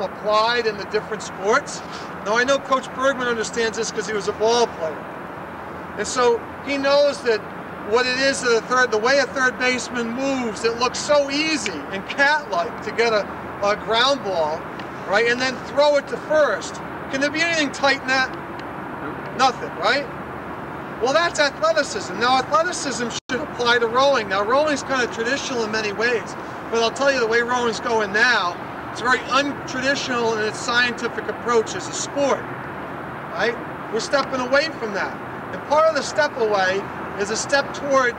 applied in the different sports. Now I know Coach Bergman understands this because he was a ball player. And so he knows that what it is that the way a third baseman moves, it looks so easy and cat-like to get a ground ball, right, and then throw it to first. Can there be anything tight in that? Nothing, right? Well, that's athleticism. Now, athleticism should apply to rowing. Now, rowing's kind of traditional in many ways, but I'll tell you the way rowing's going now, it's very untraditional in its scientific approach as a sport, right? We're stepping away from that. And part of the step away is a step toward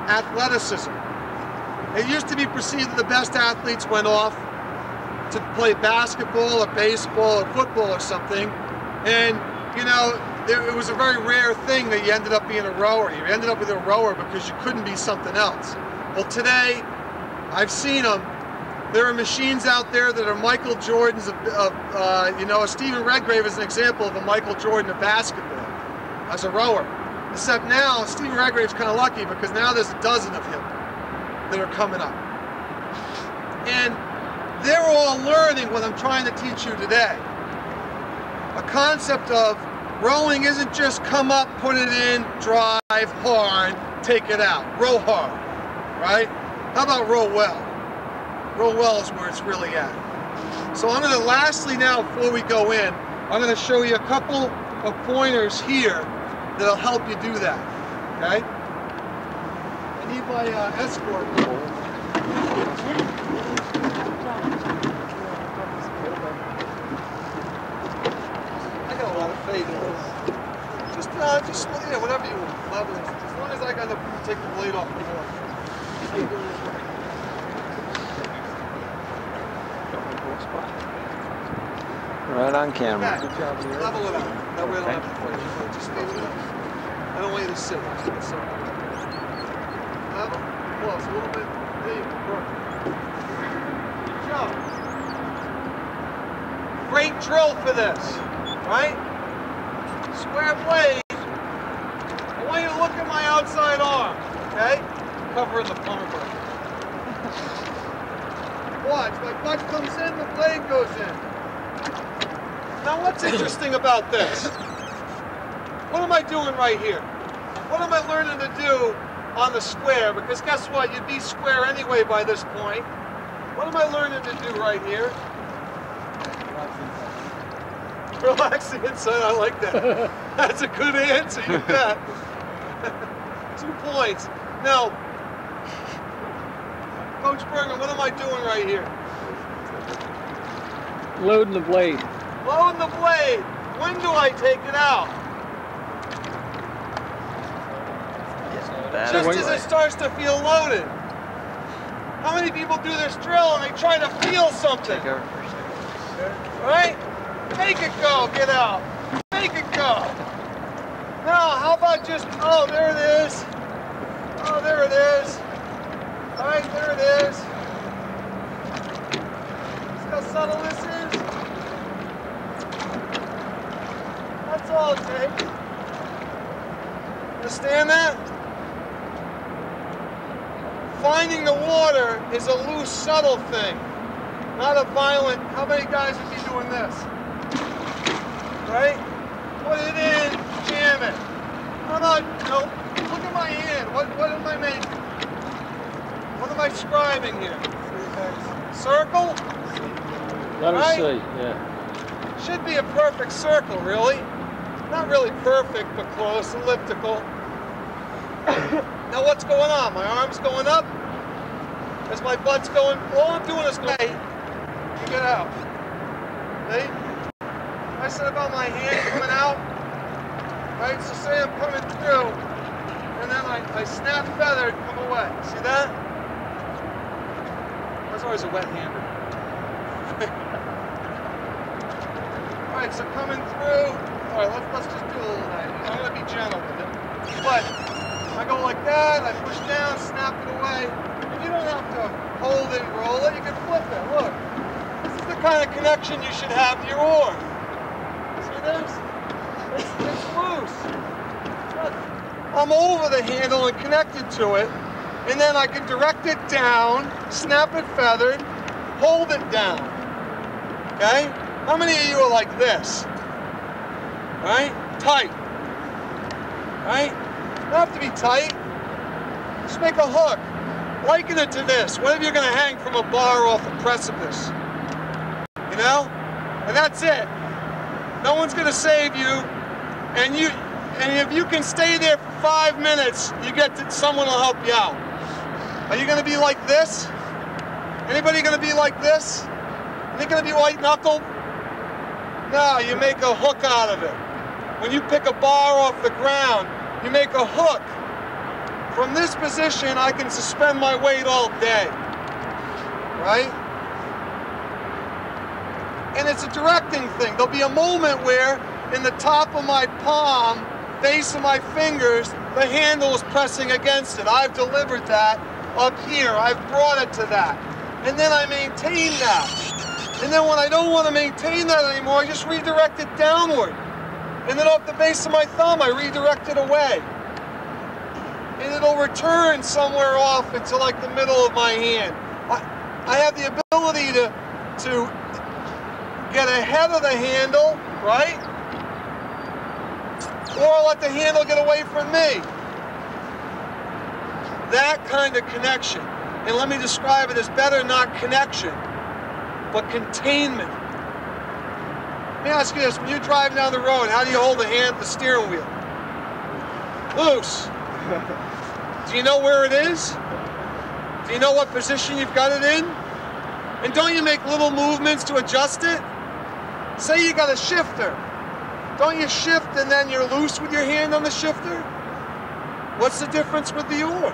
athleticism. It used to be perceived that the best athletes went off to play basketball or baseball or football or something, and you know, it was a very rare thing that you ended up being a rower. You ended up with a rower because you couldn't be something else. Well, today, I've seen them. There are machines out there that are Michael Jordans you know, Stephen Redgrave is an example of a Michael Jordan of basketball as a rower. Except now, Stephen Redgrave's kind of lucky because now there's a dozen of him that are coming up. And they're all learning what I'm trying to teach you today. A concept of rowing isn't just come up, put it in, drive hard, take it out. Row hard, right? How about row well? Row well is where it's really at. So I'm going to lastly now, before we go in, I'm going to show you a couple of pointers here that'll help you do that, okay? I need my escort. I got a lot of faith in this. Just yeah, whatever you want, level it. As long as I got to take the blade off the board. How you doing this work? Right on camera. Good job, here. Level it out. That way I don't have to point you. Just stay with it. I don't want you to sit. Just sit. Level. Close. A little bit. There you go. Perfect. Good job. Great drill for this. Right? Square blade. I want you to look at my outside arm. Okay? Covering the pomegranate. Watch. My butt comes in, the blade goes in. Now what's interesting about this? What am I doing right here? What am I learning to do on the square? Because guess what? You'd be square anyway by this point. What am I learning to do right here? Relaxing inside. I like that. That's a good answer, you bet. 2 points. Now, Coach Bergman, what am I doing right here? Loading the blade. Loading the blade. When do I take it out? Just as it starts to feel loaded. How many people do this drill and they try to feel something? Right? Make it go, get out. Make it go. Now, how about just, oh, there it is. Oh, there it is. All right, there it is. See how subtle this is? That's all it takes. Understand that? Finding the water is a loose, subtle thing, not a violent. How many guys would be doing this? Right? Put it in, jam it. No, look at my hand. What am I making? What am I scribing here? Circle? Let us right? see, yeah. Should be a perfect circle, really. Not really perfect, but close, elliptical. Now what's going on? My arm's going up? As my butt's going, all I'm doing is going, you get out. See? I said about my hand coming out, right? So say I'm coming through, and then I snap feathered, come away. See that? That's always a wet-handed. All right, so coming through. All right, let's just do a little night. I'm gonna be gentle with it. But I go like that, I push down, snap it away. And you don't have to hold it and roll it, you can flip it. Look, this is the kind of connection you should have to your oar. See this? It's loose. I'm over the handle and connected to it, and then I can direct it down, snap it feathered, hold it down. Okay? How many of you are like this? Right? Tight. Right? You don't have to be tight. Just make a hook. Liken it to this. What if you're going to hang from a bar off a precipice? You know? And that's it. No one's going to save you. And if you can stay there for 5 minutes, someone will help you out. Are you going to be like this? Anybody going to be like this? Are they going to be white knuckled? No, you make a hook out of it. When you pick a bar off the ground, you make a hook. From this position, I can suspend my weight all day. Right? And it's a directing thing. There'll be a moment where in the top of my palm, base of my fingers, the handle is pressing against it. I've delivered that up here. I've brought it to that. And then I maintain that. And then when I don't want to maintain that anymore, I just redirect it downward. And then off the base of my thumb, I redirect it away. And it'll return somewhere off into like the middle of my hand. I have the ability to get ahead of the handle, right? Or let the handle get away from me. That kind of connection. And let me describe it as better not connection, but containment. Let me ask you this, when you're driving down the road, how do you hold the steering wheel? Loose. Do you know where it is? Do you know what position you've got it in? And don't you make little movements to adjust it? Say you got a shifter. Don't you shift and then you're loose with your hand on the shifter? What's the difference with the oar?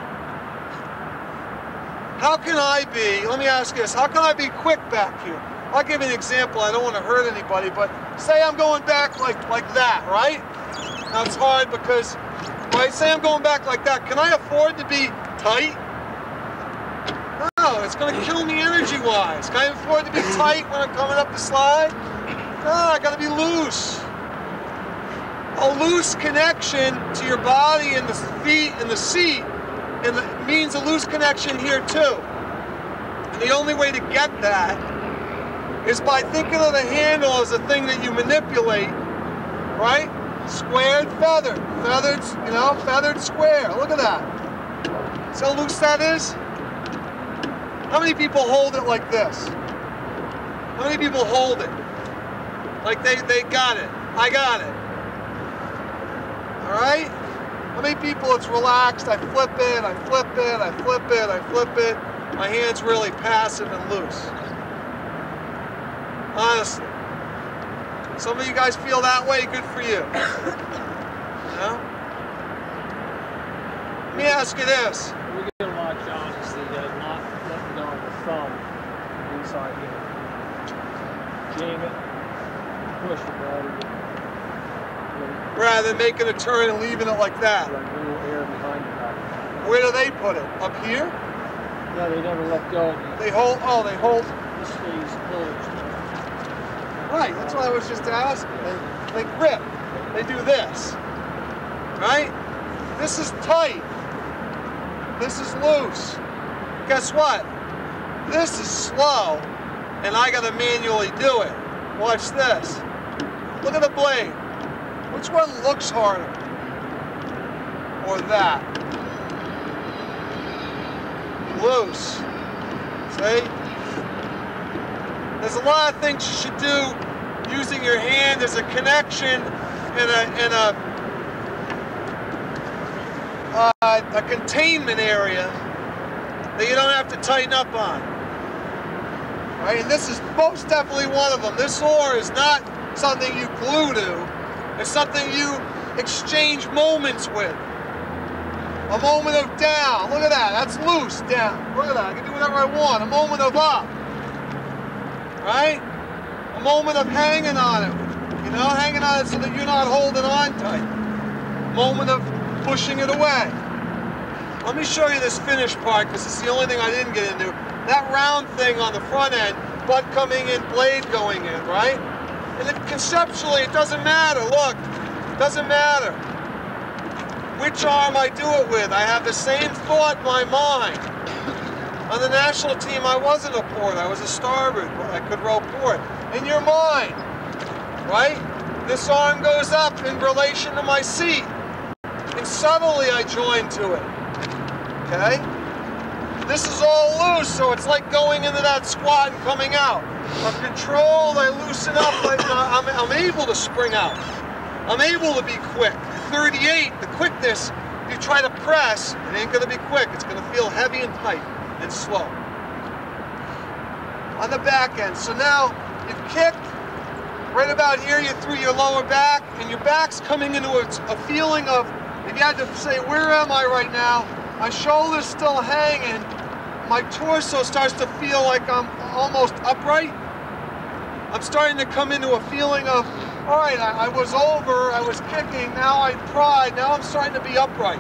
How can I be, let me ask you this, how can I be quick back here? I'll give you an example, I don't want to hurt anybody, but say I'm going back like that, right? Now it's hard because, right, say I'm going back like that. Can I afford to be tight? No, it's going to kill me energy-wise. Can I afford to be tight when I'm coming up the slide? No, I got to be loose. A loose connection to your body and the feet and the seat means a loose connection here too. And the only way to get that is by thinking of the handle as a thing that you manipulate, right? Squared, feathered, feathered square. Look at that. See how loose that is? How many people hold it like this? How many people hold it? Like they got it. I got it. All right? How many people it's relaxed, I flip it, I flip it, I flip it, I flip it. My hand's really passive and loose. Honestly. Some of you guys feel that way, good for you. You know? Let me ask you this. We get a lot, John, is the not letting go of the thumb inside here. Jam it, push the ball. Rather than making a turn and leaving it like that. Like a little air behind the back. Where do they put it? Up here? No, they never let go. They hold, they hold. This stays closed. Right, that's what I was just asking. They grip. They do this. Right? This is tight. This is loose. Guess what? This is slow, and I gotta manually do it. Watch this. Look at the blade. Which one looks harder? Or that? Loose. See? There's a lot of things you should do using your hand. There's a connection and a containment area that you don't have to tighten up on. Right? And this is most definitely one of them. This oar is not something you glue to. It's something you exchange moments with. A moment of down. Look at that. That's loose. Down. Look at that. I can do whatever I want. A moment of up. Right? A moment of hanging on it. You know, hanging on it so that you're not holding on tight. A moment of pushing it away. Let me show you this finished part because it's the only thing I didn't get into. That round thing on the front end, butt coming in, blade going in, right? And conceptually, it doesn't matter. Look, it doesn't matter which arm I do it with. I have the same thought in my mind. On the national team, I wasn't a port. I was a starboard. I could row port. in your mind, right? This arm goes up in relation to my seat, and subtly I join to it, okay? This is all loose, so it's like going into that squat and coming out. I'm controlled, I loosen up, I'm able to spring out. I'm able to be quick. 38, the quickness, if you try to press, it ain't gonna be quick. It's gonna feel heavy and tight and slow. On the back end, so now you've kicked, right about here you threw your lower back, and your back's coming into a feeling of, if you had to say, where am I right now? My shoulder's still hanging, my torso starts to feel like I'm almost upright. I'm starting to come into a feeling of, all right, I was over, I was kicking, now I tried, now I'm starting to be upright.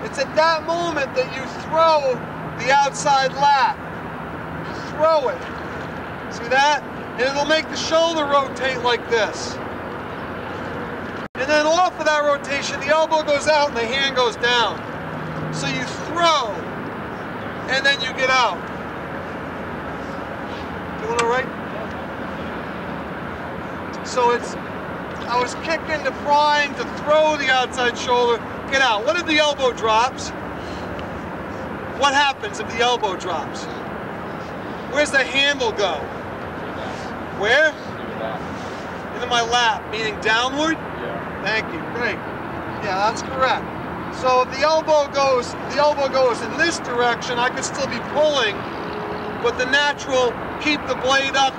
It's at that moment that you throw the outside lat. Throw it. See that? And it'll make the shoulder rotate like this. And then off of that rotation, the elbow goes out and the hand goes down. So you throw, and then you get out. Doing all right? So I was kicking to prying to throw the outside shoulder, get out. What if the elbow drops? What happens if the elbow drops? Where's the handle go? Where? Into my lap, meaning downward? Yeah. Thank you, great. Yeah, that's correct. So if the elbow goes in this direction, I could still be pulling, but the natural, keep the blade up,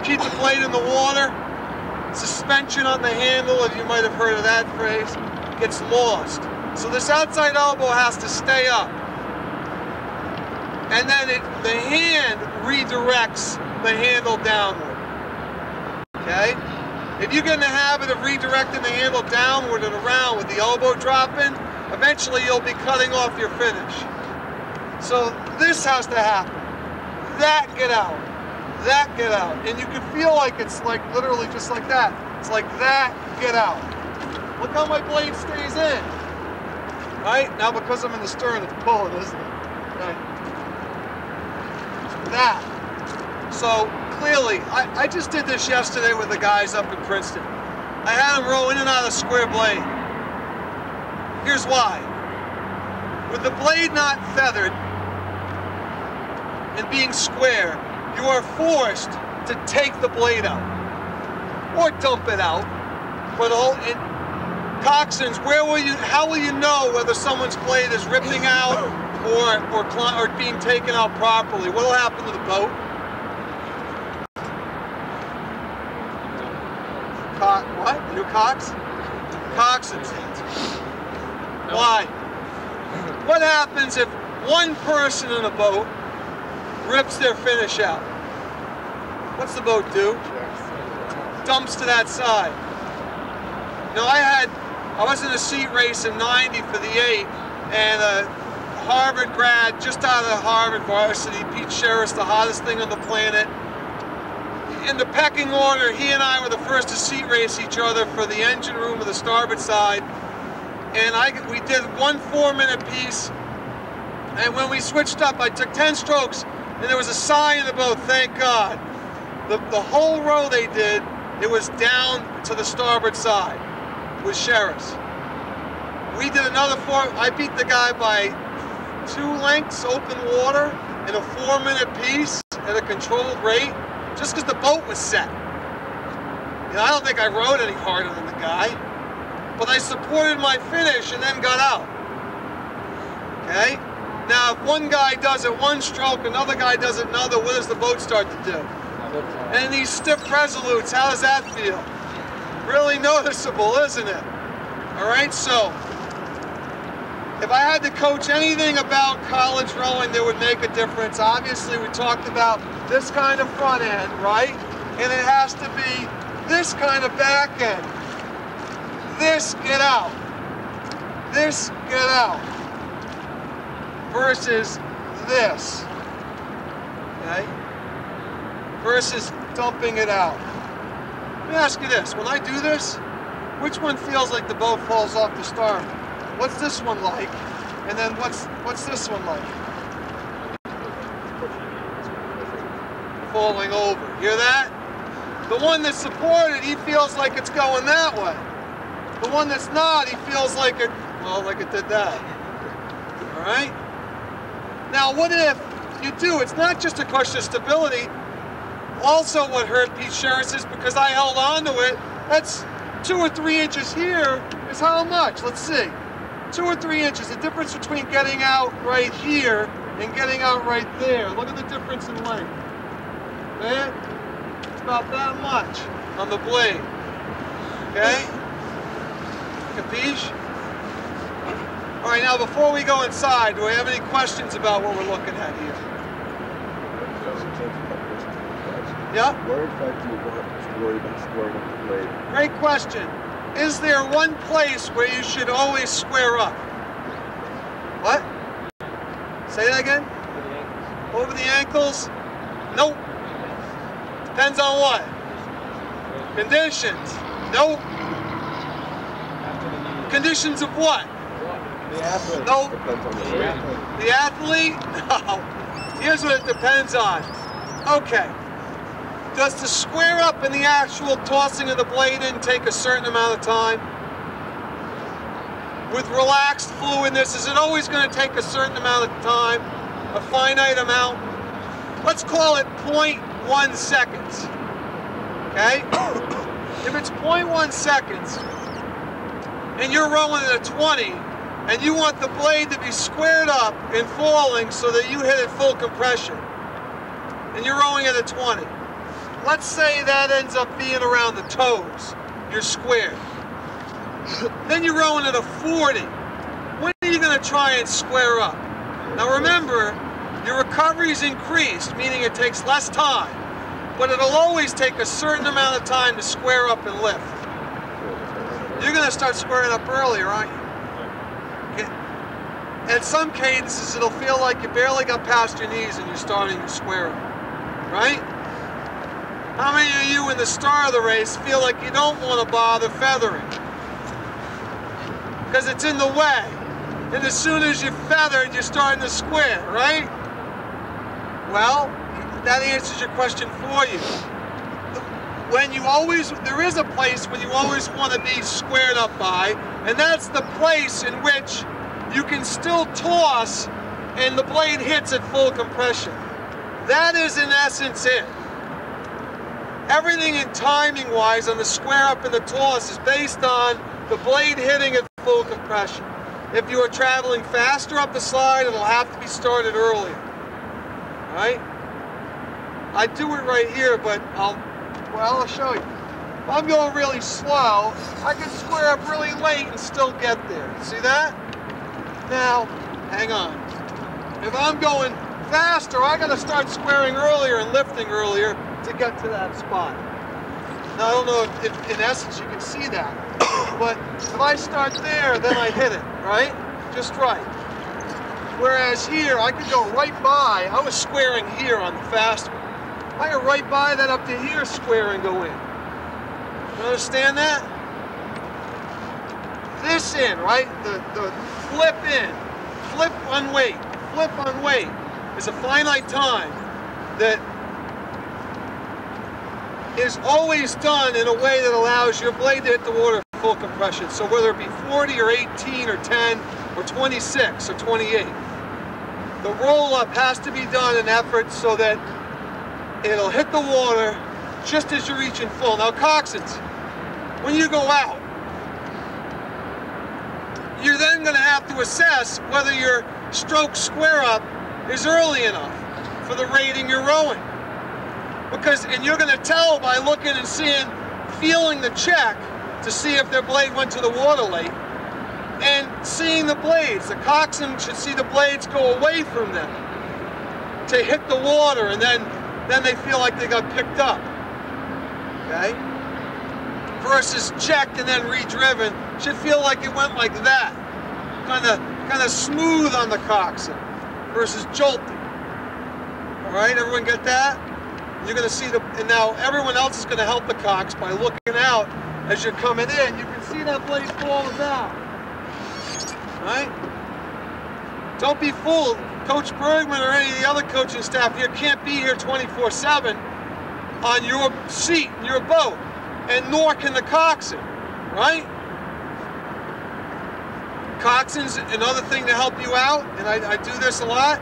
keep the blade in the water, suspension on the handle, if you might have heard of that phrase, gets lost. So this outside elbow has to stay up. And then the hand redirects the handle downward. Okay? If you get in the habit of redirecting the handle downward and around with the elbow dropping, eventually you'll be cutting off your finish. So this has to happen. That get out. That get out. And you can feel like it's like literally just like that. It's like that get out. Look how my blade stays in. Right? Now because I'm in the stern, it's pulling, isn't it? Right. That. So clearly, I just did this yesterday with the guys up in Princeton. I had them row in and out of square blade. Here's why. With the blade not feathered and being square, you are forced to take the blade out or dump it out. But coxswains, how will you know whether someone's blade is ripping out or being taken out properly? What will happen to the boat? What? New cocks? Coxswains. Why? What happens if one person in a boat rips their finish out? What's the boat do? Dumps to that side. You know, I was in a seat race in '90 for the 8, and a Harvard grad, just out of Harvard varsity, Pete Sherris, the hottest thing on the planet. In the pecking order, he and I were the first to seat race each other for the engine room of the starboard side. And we did 1 4-minute piece. And when we switched up, I took 10 strokes, and there was a sigh in the boat, thank God. The whole row they did, it was down to the starboard side with Sherris. We did another 4, I beat the guy by 2 lengths open water in a 4-minute piece at a controlled rate, just because the boat was set. You know, I don't think I rode any harder than the guy, but I supported my finish and then got out. Okay? Now, if one guy does it 1 stroke, another guy does it another, what does the boat start to do? And in these stiff resolutes, how does that feel? Really noticeable, isn't it? All right, so if I had to coach anything about college rowing that would make a difference, obviously we talked about this kind of front end, right? And it has to be this kind of back end. This get out. This get out. Versus this. Okay? Versus dumping it out. Let me ask you this. When I do this, which one feels like the boat falls off the starboard? What's this one like? And then what's this one like? falling over. Hear that? The one that's supported, he feels like it's going that way. The one that's not, he feels like it, well, like it did that. All right? Now, what if you do? It's not just a question of stability. Also, what hurt Pete Sherris is because I held on to it. That's 2 or 3 inches here is how much? Let's see. 2 or 3 inches. The difference between getting out right here and getting out right there. Look at the difference in length. Man, it's about that much on the blade. Okay? Capiche? All right, now before we go inside, do we have any questions about what we're looking at here? Yeah? Where exactly do you want to worry about squaring up the blade? Great question. Is there one place where you should always square up? What? Say that again? Over the ankles? Nope. Depends on what? Conditions? Nope. Conditions of what? The athlete. Nope. Depends on the athlete. The athlete? No. Here's what it depends on. Okay. Does the square up in the actual tossing of the blade in take a certain amount of time? With relaxed fluidness, is it always going to take a certain amount of time? A finite amount? Let's call it 0.1 seconds. Okay? If it's 0.1 seconds and you're rowing at a 20 and you want the blade to be squared up and falling so that you hit it full compression and you're rowing at a 20, let's say that ends up being around the toes. You're squared. Then you're rowing at a 40. When are you going to try and square up? Now remember, your recovery's increased, meaning it takes less time, but it'll always take a certain amount of time to square up and lift. You're going to start squaring up earlier, aren't you? In some cases, it'll feel like you barely got past your knees and you're starting to square up, right? How many of you in the start of the race feel like you don't want to bother feathering? Because it's in the way. And as soon as you feather, you're starting to square, right? Well, that answers your question for you. There is a place when you always want to be squared up by, and that's the place in which you can still toss and the blade hits at full compression. That is in essence it. Everything in timing-wise on the square up and the toss is based on the blade hitting at full compression. If you are traveling faster up the slide, it'll have to be started earlier. Right? I do it right here, but I'll show you. If I'm going really slow, I can square up really late and still get there. See that? Now, hang on. If I'm going faster, I gotta start squaring earlier and lifting earlier to get to that spot. Now, I don't know if in essence you can see that, but if I start there, then I hit it, right? Just right. Whereas here, I could go right by, I was squaring here on the fast one. I go right by that up to here, square and go in. You understand that? This in, right? The flip in, flip on weight is a finite time that is always done in a way that allows your blade to hit the water at full compression. So whether it be 40 or 18 or 10 or 26 or 28, the roll-up has to be done in effort so that it'll hit the water just as you're reaching full. Now coxswains, when you go out, you're then going to have to assess whether your stroke square up is early enough for the rating you're rowing. And you're going to tell by looking and feeling the check to see if their blade went to the water late, and seeing the blades. The coxswain should see the blades go away from them to hit the water, and then they feel like they got picked up. Okay? Versus checked and then redriven, should feel like it went like that. Kind of smooth on the coxswain versus jolty. All right, everyone get that? You're going to see and now everyone else is going to help the cox by looking out as you're coming in. You can see that blade falling down. Right? Don't be fooled. Coach Bergman or any of the other coaching staff here can't be here 24/7. on your seat in your boat, and nor can the coxswain, right? Coxswain's another thing to help you out, and I do this a lot.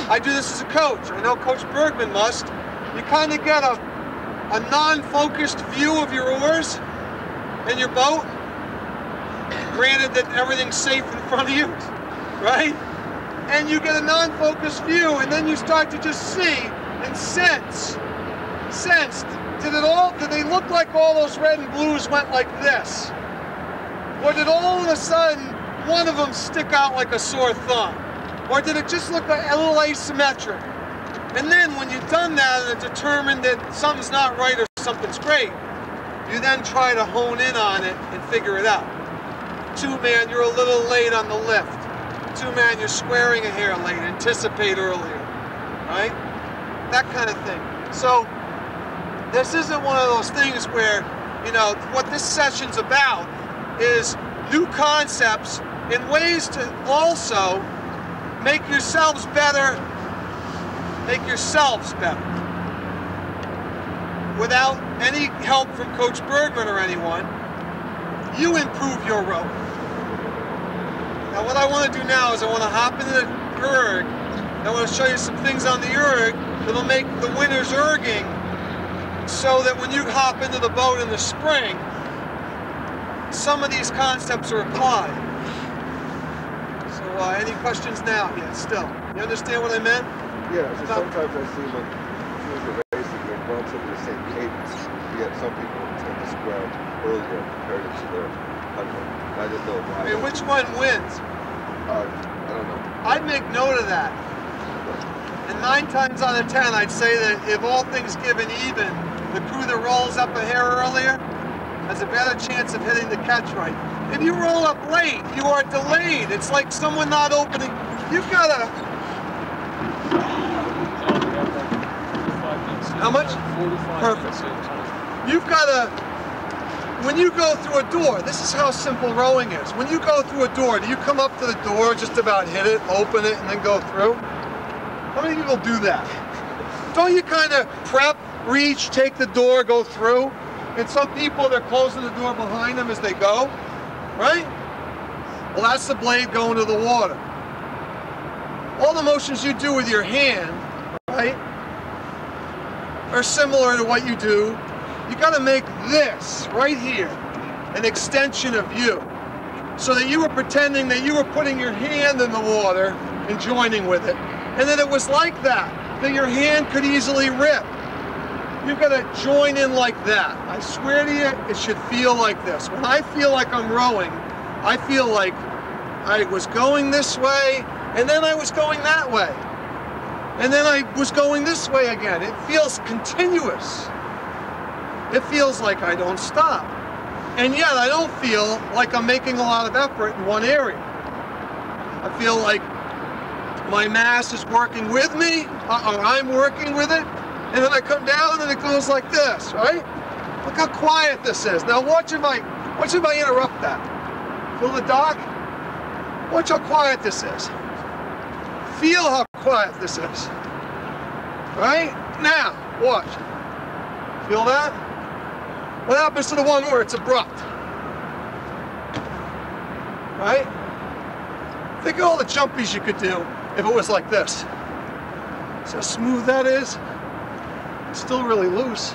I do this as a coach. I know Coach Bergman must. You kind of get a non-focused view of your oars and your boat. Granted that everything's safe in front of you, right? And you get a non-focused view, and then you start to just see and sense. Did they look like all those red and blues went like this? Or did all of a sudden one of them stick out like a sore thumb? Or did it just look like a little asymmetric? And then when you've done that and determined that something's not right or something's great, you then try to hone in on it and figure it out. 2-man, you're a little late on the lift. 2-man, you're squaring a hair late, anticipate earlier, right? That kind of thing. So this isn't one of those things where, you know, what this session's about is new concepts and ways to also make yourselves better, without any help from Coach Bergman or anyone. You improve your rope. Now what I want to do now is I want to hop into the erg, and I want to show you some things on the erg that'll make the winner's erging so that when you hop into the boat in the spring, some of these concepts are applied. So any questions now? Yeah, still. You understand what I meant? Yeah, so sometimes I see when you're racing, you're relatively the same cadence, yet some people tend to square earlier compared to their hundred. I didn't know why. I mean, which one wins? I don't know. I'd make note of that. And 9 times out of 10, I'd say that if all things given even, the crew that rolls up a hair earlier has a better chance of hitting the catch right. If you roll up late, you are delayed. It's like someone not opening. You've got to... How much? 45. Perfect. You've got to... When you go through a door, this is how simple rowing is. When you go through a door, do you come up to the door, just about hit it, open it, and then go through? How many people do that? Don't you kind of prep, reach, take the door, go through? And some people, they're closing the door behind them as they go, right? Well, that's the blade going to the water. All the motions you do with your hand, right, are similar to what you do. You got to make this right here an extension of you, so that you were pretending that you were putting your hand in the water and joining with it, and that it was like that your hand could easily rip. You've got to join in like that. I swear to you, it should feel like this. When I feel like I'm rowing, I feel like I was going this way, and then I was going that way. And then I was going this way again. It feels continuous. It feels like I don't stop. And yet I don't feel like I'm making a lot of effort in one area. I feel like my mass is working with me, or I'm working with it, and then I come down and it goes like this, right? Look how quiet this is. Now watch if I interrupt that. Feel the dock? Watch how quiet this is. Feel how quiet this is. Right? Now, watch. Feel that? What happens to the one where it's abrupt? Right? Think of all the jumpies you could do if it was like this. See how smooth that is? It's still really loose.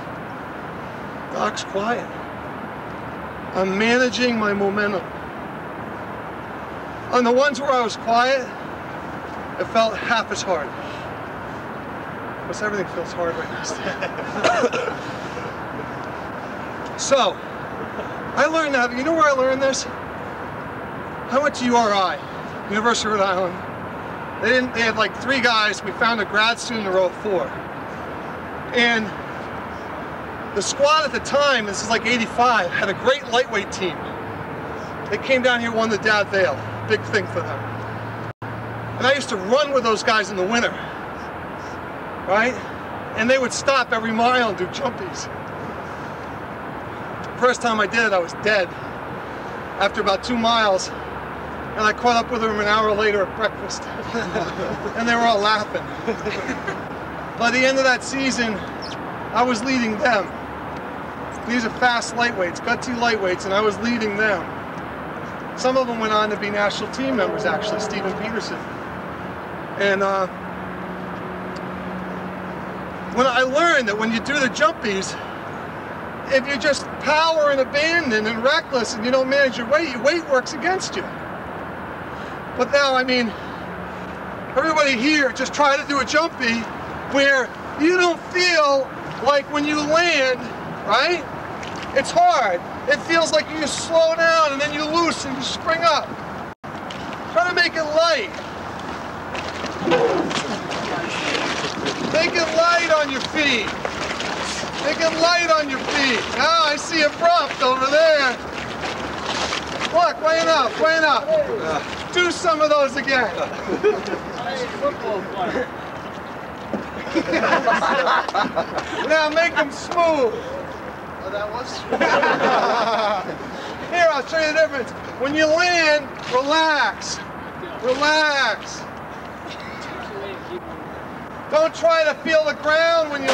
Dock's quiet. I'm managing my momentum. On the ones where I was quiet, it felt half as hard. Because everything feels hard right now. So, I learned that. You know where I learned this? I went to URI, University of Rhode Island. They had like 3 guys. We found a grad student to row 4. And the squad at the time, this is like 85, had a great lightweight team. They came down here, won the Dad Vale. Big thing for them. And I used to run with those guys in the winter, right? And they would stop every mile and do jumpies. First time I did it, I was dead. After about 2 miles, and I caught up with them an hour later at breakfast. And they were all laughing. By the end of that season, I was leading them. These are fast lightweights, gutsy lightweights, and I was leading them. Some of them went on to be national team members, actually, Steven Peterson. And when I learned that when you do the jumpies, if you're just power and abandon and reckless and you don't manage your weight works against you. But now, I mean, everybody here just try to do a jumpy where you don't feel like when you land, right? It's hard. It feels like you just slow down and then you loose and you spring up. Try to make it light. Make it light on your feet. Make it light on your feet. Now I see abrupt over there. Look, weighing up, weighing up. Do some of those again. Now make them smooth. Oh, that was Here, I'll show you the difference. When you land, relax. Relax. Don't try to feel the ground when you